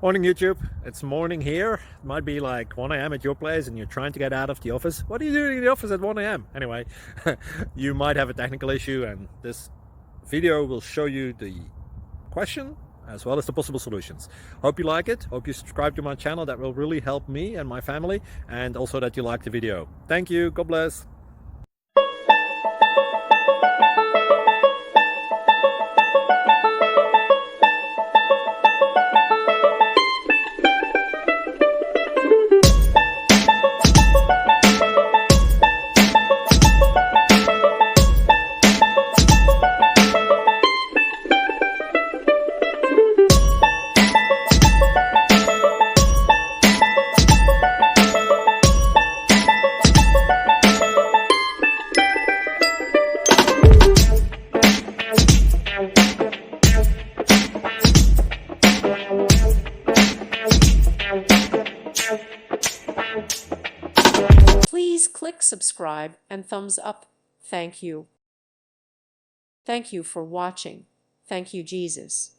Morning YouTube, it's morning here. It might be like 1 a.m. at your place and you're trying to get out of the office. What are you doing in the office at 1 a.m.? Anyway, you might have a technical issue and this video will show you the question as well as the possible solutions. Hope you like it, hope you subscribe to my channel. That will really help me and my family, and also that you like the video. Thank you, God bless. Please click subscribe and thumbs up. Thank you. Thank you for watching. Thank you, Jesus.